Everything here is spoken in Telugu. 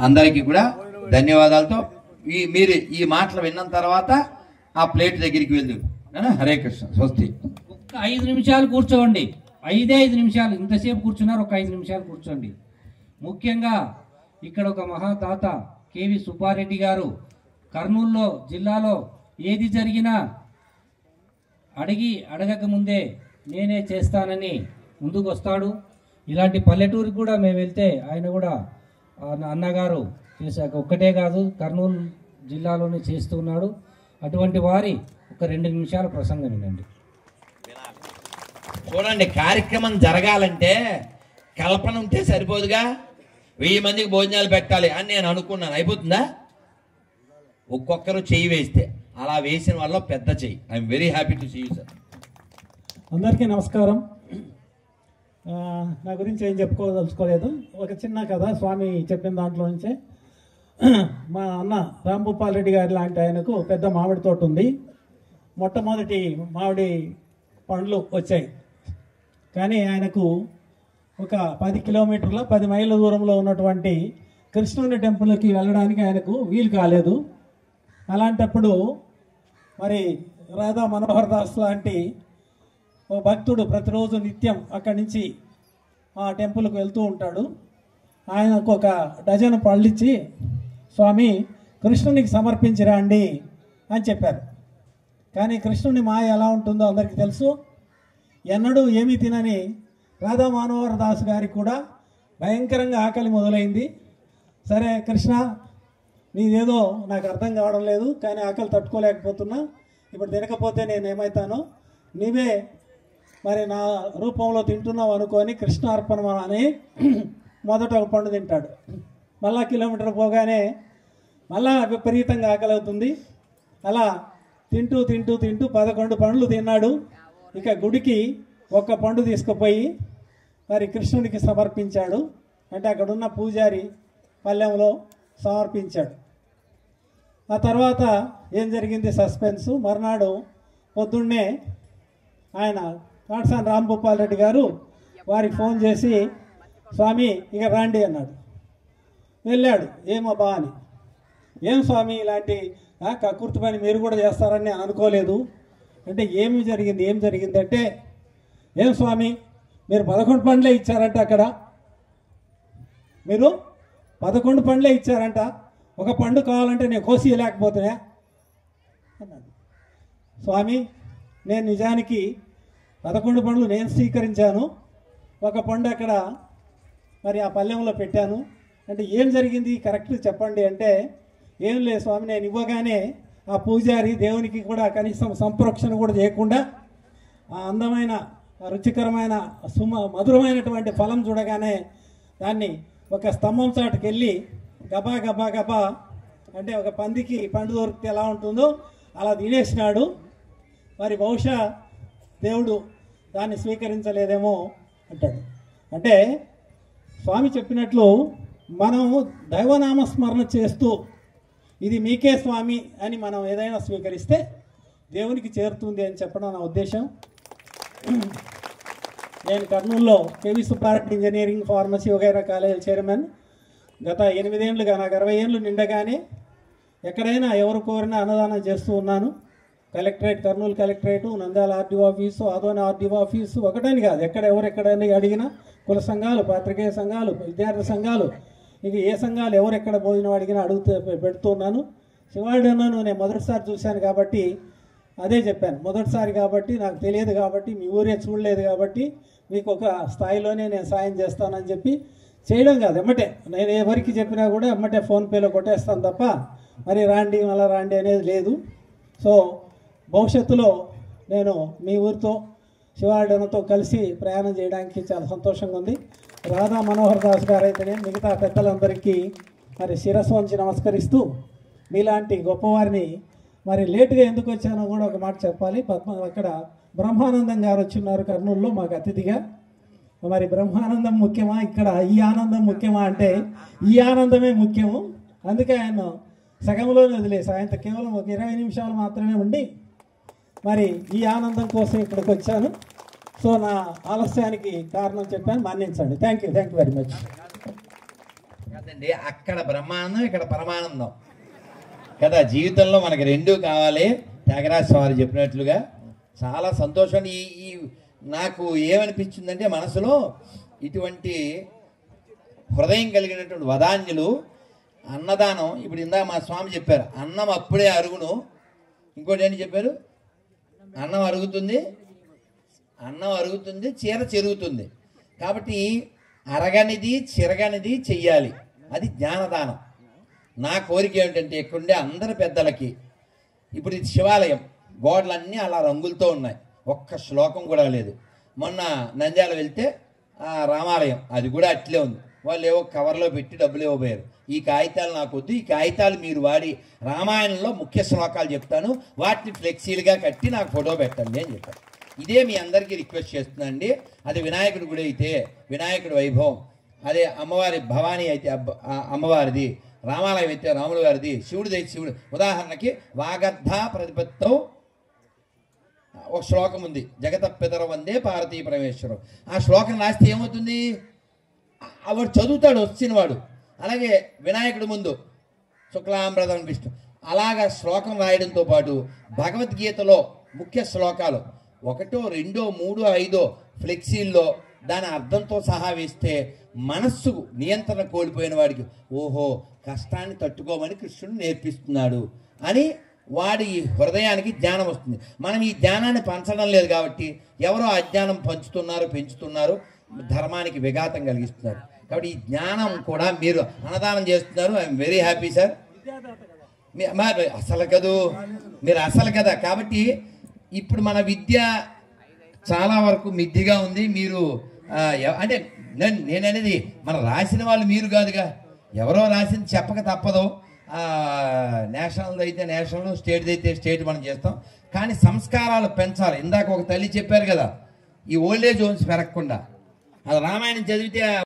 అందరికీ కూడా ధన్యవాదాలతో మీరు ఈ మాటలు విన్న తర్వాత ఆ ప్లేట్ దగ్గరికి వెళ్ళు. హరే కృష్ణ. స్వస్తి. ఒక్క 5 నిమిషాలు కూర్చోండి. 5 నిమిషాలు ఇంతసేపు కూర్చున్నారు, ఒక 5 నిమిషాలు కూర్చోండి. ముఖ్యంగా ఇక్కడ ఒక మహాదాత కేవి సుబ్బారెడ్డి గారు కర్నూలులో జిల్లాలో ఏది జరిగినా అడగక ముందే నేనే చేస్తానని ముందుకు వస్తాడు. ఇలాంటి పల్లెటూరికి కూడా మేము వెళ్తే ఆయన కూడా అన్నగారు చేశాక ఒక్కటే కాదు కర్నూలు జిల్లాలోనే చేస్తున్నాడు. అటువంటి వారి ఒక 2 నిమిషాల ప్రసంగం వినండి. చూడండి, కార్యక్రమం జరగాలంటే కల్పన ఉంటే సరిపోదుగా. 1000 మందికి భోజనాలు పెట్టాలి అని నేను అనుకున్నాను. అయిపోతుందా? ఒక్కొక్కరు చెయ్యి వేస్తే అలా వేసిన వాళ్ళ పెద్ద చెయ్యి. I'm very happy to see you sir. అందరికీ నమస్కారం. నా గురించి ఏం చెప్పుకోదలుచుకోలేదు. ఒక చిన్న కథ స్వామి చెప్పిన దాంట్లో నుంచే. మా అన్న రాంభూపాల్ రెడ్డి గారి లాంటి ఆయనకు పెద్ద మామిడి తోట ఉంది. మొట్టమొదటి మామిడి పండ్లు వచ్చాయి. కానీ ఆయనకు ఒక 10 కిలోమీటర్ల 10 మైళ్ళ దూరంలో ఉన్నటువంటి కృష్ణుని టెంపుల్కి వెళ్ళడానికి ఆయనకు వీలు కాలేదు. అలాంటప్పుడు మరి రాధా మనోహర్ దాస్ లాంటి ఓ భక్తుడు ప్రతిరోజు నిత్యం అక్కడి నుంచి ఆ టెంపుల్కి వెళ్తూ ఉంటాడు. ఆయనకు ఒక డజన్ పళ్ళిచ్చి స్వామి కృష్ణునికి సమర్పించిరండి అని చెప్పారు. కానీ కృష్ణుని మాయ ఎలా ఉంటుందో అందరికీ తెలుసు. ఎన్నడూ ఏమీ తినని రాధా మనోహర్ దాస్ గారికి కూడా భయంకరంగా ఆకలి మొదలైంది. సరే కృష్ణ, నీదేదో నాకు అర్థం కావడం లేదు, కానీ ఆకలి తట్టుకోలేకపోతున్నా. ఇప్పుడు తినకపోతే నేను ఏమవుతానో, నీవే మరి నా రూపంలో తింటున్నావు అనుకొని కృష్ణ అర్పణ అని మొదట ఒక పండు తింటాడు. మళ్ళా కిలోమీటర్ పోగానే మళ్ళా విపరీతంగా ఆకలి అవుతుంది. అలా తింటూ తింటూ తింటూ 11 పండ్లు తిన్నాడు. ఇక గుడికి ఒక్క పండు తీసుకుపోయి మరి కృష్ణుడికి సమర్పించాడు. అంటే అక్కడున్న పూజారి పల్లెంలో సమర్పించాడు. ఆ తర్వాత ఏం జరిగింది సస్పెన్స్. మర్నాడు పొద్దున్నే ఆయన కాటసాని రాంభూపాల్ రెడ్డి గారు వారికి ఫోన్ చేసి స్వామి ఇక రాండి అన్నాడు. వెళ్ళాడు. ఏమబ్బా అని. ఏం స్వామి ఇలాంటి కక్కుర్తి పని మీరు కూడా చేస్తారని నేను అనుకోలేదు అంటే ఏం జరిగింది అంటే, ఏం స్వామి మీరు 11 పండ్లే ఇచ్చారంట. అక్కడ మీరు 11 పండ్లే ఇచ్చారంట. ఒక పండు కావాలంటే నేను కోసియలేకపోతున్నా అన్నాడు. స్వామి నేను నిజానికి 11 పండ్లు నేను స్వీకరించాను, ఒక పండు అక్కడ మరి ఆ పల్లెంలో పెట్టాను అంటే ఏం జరిగింది కరెక్ట్ చెప్పండి అంటే, ఏం లేదు స్వామి, నేను ఇవ్వగానే ఆ పూజారి దేవునికి కూడా కనీసం సంప్రోక్షణ కూడా చేయకుండా ఆ అందమైన రుచికరమైన మధురమైనటువంటి ఫలం చూడగానే దాన్ని ఒక స్తంభం చాటుకు వెళ్ళి గబా గబా గబా అంటే ఒక పందికి పండు దొరికితే ఎలా ఉంటుందో అలా తినేసినాడు. మరి బహుశా దేవుడు దాన్ని స్వీకరించలేదేమో అంటాడు. అంటే స్వామి చెప్పినట్లు మనము దైవనామస్మరణ చేస్తూ ఇది మీకే స్వామి అని మనం ఏదైనా స్వీకరిస్తే దేవునికి చేరుతుంది అని చెప్పడం నా ఉద్దేశం. నేను కర్నూలులో కేవి సుబ్బారెడ్డి ఇంజనీరింగ్ ఫార్మసీ వగైరా కాలేజీ చైర్మన్. గత 8 ఏళ్ళుగా నాకు 60 ఏళ్ళు నిండగానే ఎక్కడైనా ఎవరు కోరినా అన్నదానం చేస్తూ ఉన్నాను. Collectorate, Kurnool collectorate, Nandyal RDO office, Adoni RDO office, ఒకటని కాదు ఎవరెక్కడైనా అడిగినా కుల సంఘాలు, పాత్రికేయ సంఘాలు, విద్యార్థి సంఘాలు, ఇక ఏ సంఘాలు ఎవరెక్కడ భోజనం అడిగినా పెడుతున్నాను. శివాడిను నేను మొదటిసారి చూశాను కాబట్టి అదే చెప్పాను. మొదటిసారి కాబట్టి నాకు తెలియదు కాబట్టి మీ ఊరే చూడలేదు కాబట్టి మీకు ఒక స్థాయిలోనే నేను సాయం చేస్తానని చెప్పి చేయడం కాదు. ఎమ్మటే నేను ఎవరికి చెప్పినా కూడా ఎమ్మటే ఫోన్పేలో కొట్టేస్తాను తప్ప మరి రాండి మళ్ళీ రాండి అనేది లేదు. సో భవిష్యత్తులో నేను మీ ఊరితో శివాడినతో కలిసి ప్రయాణం చేయడానికి చాలా సంతోషంగా ఉంది. రాధా మనోహర్ దాస్ గారు అయితేనే మిగతా పెద్దలందరికీ మరి శిరస్సు వంచి నమస్కరిస్తూ మీలాంటి గొప్పవారిని మరి లేటుగా ఎందుకు వచ్చానో కూడా ఒక మాట చెప్పాలి. అక్కడ బ్రహ్మానందం గారు వచ్చిన్నారు కర్నూలులో మాకు అతిథిగా. మరి బ్రహ్మానందం ముఖ్యమా ఇక్కడ ఈ ఆనందం ముఖ్యమా అంటే ఈ ఆనందమే ముఖ్యము. అందుకే ఆయన సగంలోనే వదిలేసి ఆయనతో కేవలం ఒక 20 నిమిషాలు మాత్రమే ఉండి మరి ఈ ఆనందం కోసం ఇక్కడికి వచ్చాను. సో నా ఆలస్యానికి కారణం చెప్పాను, మన్నించండి. Thank you very much. కాదండి, అక్కడ బ్రహ్మానందం, ఇక్కడ పరమానందం కదా. జీవితంలో మనకి రెండూ కావాలి. త్యాగరాజ స్వామి చెప్పినట్లుగా చాలా సంతోషం. ఈ నాకు ఏమనిపించిందంటే మనసులో ఇటువంటి హృదయం కలిగినటువంటి వదాన్యులు అన్నదానం. ఇప్పుడు ఇందాక మా స్వామి చెప్పారు, అన్నం అప్పుడే అరుగును. ఇంకోటి ఏంటి చెప్పారు? అన్నం అరుగుతుంది, చీర చెరుగుతుంది. కాబట్టి అరగనిది చిరగనిది చెయ్యాలి. అది జ్ఞానదానం. నా కోరిక ఏమిటంటే ఇక్కడుండే అందరి పెద్దలకి, ఇప్పుడు ఇది శివాలయం, గోడలన్నీ అలా రంగులతో ఉన్నాయి, ఒక్క శ్లోకం కూడా లేదు. మొన్న నంద్యాల వెళ్తే రామాలయం అది కూడా అట్లే ఉంది. వాళ్ళు ఏవో కవర్లో పెట్టి డబ్బులు ఇవ్వబోయారు. ఈ కాగితాలు నాకు వద్దు, ఈ కాగితాలు మీరు వాడి రామాయణంలో ముఖ్య శ్లోకాలు చెప్తాను, వాటిని ఫ్లెక్సీలుగా కట్టి నాకు ఫోటో పెట్టండి అని చెప్పారు. ఇదే మీ అందరికీ రిక్వెస్ట్ చేస్తున్నానండి. అది వినాయకుడి గుడి అయితే వినాయకుడి వైభవం, అదే అమ్మవారి భవానీ అయితే అమ్మవారిది, రామాలయం అయితే రాముల వారిది, శివుడిది అయితే శివుడు. ఉదాహరణకి వాగర్ధ ప్రతిపత్తౌ ఒక శ్లోకం ఉంది, జగత పితర వందే పార్వతీ పరమేశ్వరం. ఆ శ్లోకం రాస్తే ఏమవుతుంది? వాడు చదువుతాడు వచ్చినవాడు. అలాగే వినాయకుడి ముందు శుక్లాంబరధరం విష్ణు, అలాగా శ్లోకం రాయడంతో పాటు భగవద్గీతలో ముఖ్య శ్లోకాలు 1, 2, 3, 5 ఫ్లెక్సీల్లో దాని అర్థంతో సహా వేస్తే మనస్సు నియంత్రణ కోల్పోయిన వాడికి ఓహో కష్టాన్ని తట్టుకోమని కృష్ణుడు నేర్పిస్తున్నాడు అని వాడి హృదయానికి జ్ఞానం వస్తుంది. మనం ఈ జ్ఞానాన్ని పంచడం లేదు కాబట్టి ఎవరో అజ్ఞానం పంచుతున్నారు, పెంచుతున్నారు, ధర్మానికి విఘాతం కలిగిస్తున్నారు. కాబట్టి ఈ జ్ఞానం కూడా మీరు అన్నదానం చేస్తున్నారు. I'm very happy sir. అసలు కదూ, మీరు అసలు కదా. కాబట్టి ఇప్పుడు మన విద్య చాలా వరకు మిద్దిగా ఉంది. మీరు అంటే నేననేది మన రాసిన వాళ్ళు మీరు కాదుగా, ఎవరో రాసింది చెప్పక తప్పదు. నేషనల్ అయితే నేషనల్, స్టేట్ అయితే స్టేట్ మనం చేస్తాం. కానీ సంస్కారాలు పెంచాలి. ఇందాక ఒక తల్లి చెప్పారు కదా, ఈ ఓల్డేజ్ హోమ్స్ పెరగకుండా. అది రామాయణం చదివితే